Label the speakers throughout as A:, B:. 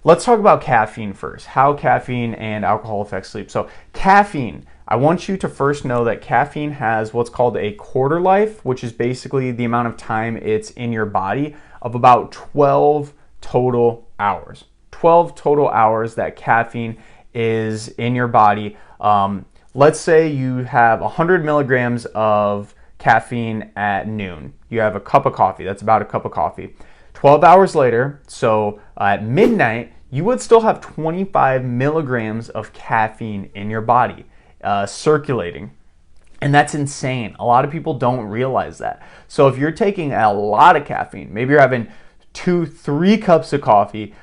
A: Let's talk about caffeine first, how caffeine and alcohol affect sleep. So caffeine, I want you to first know that caffeine has what's called a quarter life, which is basically the amount of time it's in your body, of about 12 total hours. 12 total hours that caffeine is in your body. Let's say you have 100 milligrams of caffeine at noon. You have a cup of coffee. That's about a cup of coffee. 12 hours later, so at midnight, you would still have 25 milligrams of caffeine in your body circulating. And that's insane. A lot of people don't realize that. So if you're taking a lot of caffeine, maybe you're having 2-3 cups of coffee,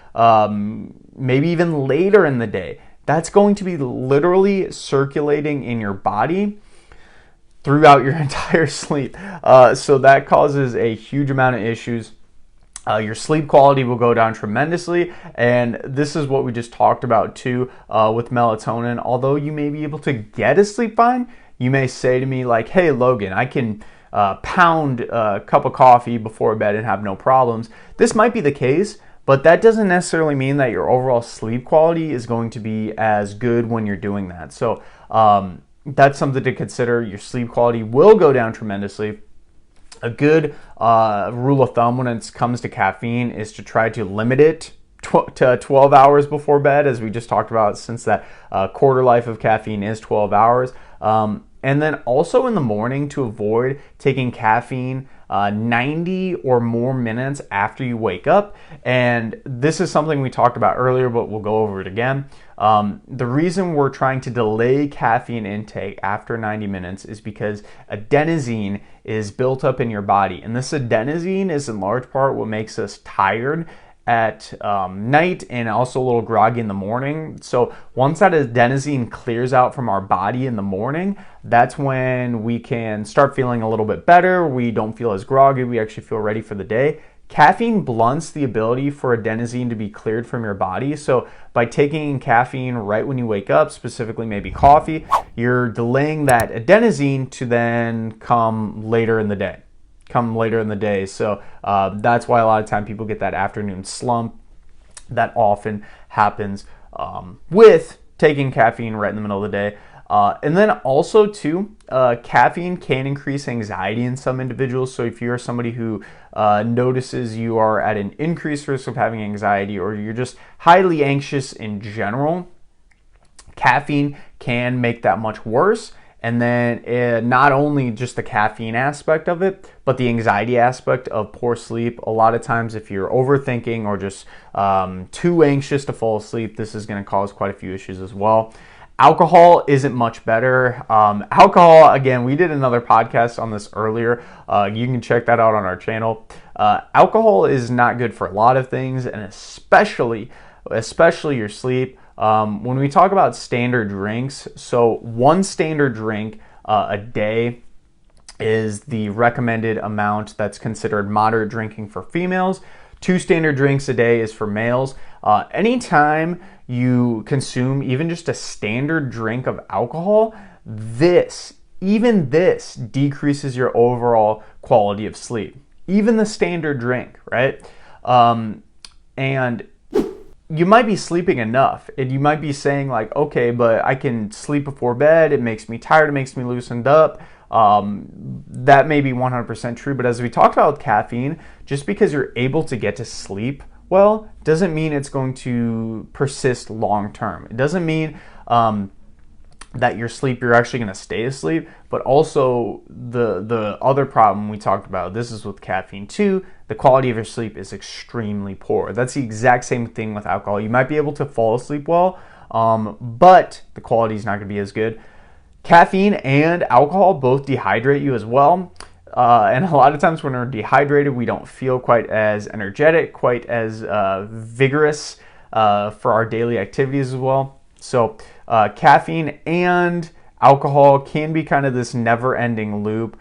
A: maybe even later in the day, that's going to be literally circulating in your body throughout your entire sleep. So that causes a huge amount of issues. Your sleep quality will go down tremendously, and this is what we just talked about too with melatonin. Although you may be able to get to sleep fine, you may say to me like, hey Logan, I can pound a cup of coffee before bed and have no problems. This might be the case, but that doesn't necessarily mean that your overall sleep quality is going to be as good when you're doing that. So that's something to consider. Your sleep quality will go down tremendously. A good rule of thumb when it comes to caffeine is to try to limit it to 12 hours before bed, as we just talked about, since that quarter life of caffeine is 12 hours. And then also in the morning, to avoid taking caffeine 90 or more minutes after you wake up. And this is something we talked about earlier, but we'll go over it again. The reason we're trying to delay caffeine intake after 90 minutes is because adenosine is built up in your body. And this adenosine is in large part what makes us tired at night and also a little groggy in the morning. So once that adenosine clears out from our body in the morning, that's when we can start feeling a little bit better. We don't feel as groggy. We actually feel ready for the day. Caffeine blunts the ability for adenosine to be cleared from your body. So by taking caffeine right when you wake up, specifically maybe coffee, you're delaying that adenosine to then come later in the day. So that's why a lot of time people get that afternoon slump. That often happens with taking caffeine right in the middle of the day. And then also too, caffeine can increase anxiety in some individuals. So if you're somebody who notices you are at an increased risk of having anxiety, or you're just highly anxious in general, caffeine can make that much worse. And then not only just the caffeine aspect of it, but the anxiety aspect of poor sleep. A lot of times if you're overthinking or just too anxious to fall asleep, this is going to cause quite a few issues as well. Alcohol isn't much better. Alcohol, again, we did another podcast on this earlier. You can check that out on our channel. Alcohol is not good for a lot of things, and especially your sleep. When we talk about standard drinks, so one standard drink a day is the recommended amount that's considered moderate drinking for females. 2 standard drinks a day is for males. Anytime you consume even just a standard drink of alcohol, this decreases your overall quality of sleep. Even the standard drink, right? And you might be sleeping enough, and you might be saying like, okay, but I can sleep before bed. It makes me tired. It makes me loosened up. That may be 100% true, but as we talked about with caffeine, just because you're able to get to sleep well doesn't mean it's going to persist long term. It doesn't mean that you're actually going to stay asleep, but also the other problem we talked about, this is with caffeine too, the quality of your sleep is extremely poor. That's the exact same thing with alcohol. You might be able to fall asleep well, but the quality is not going to be as good. Caffeine and alcohol both dehydrate you as well. And a lot of times when we're dehydrated, we don't feel quite as energetic, quite as vigorous for our daily activities as well. So caffeine and alcohol can be kind of this never-ending loop.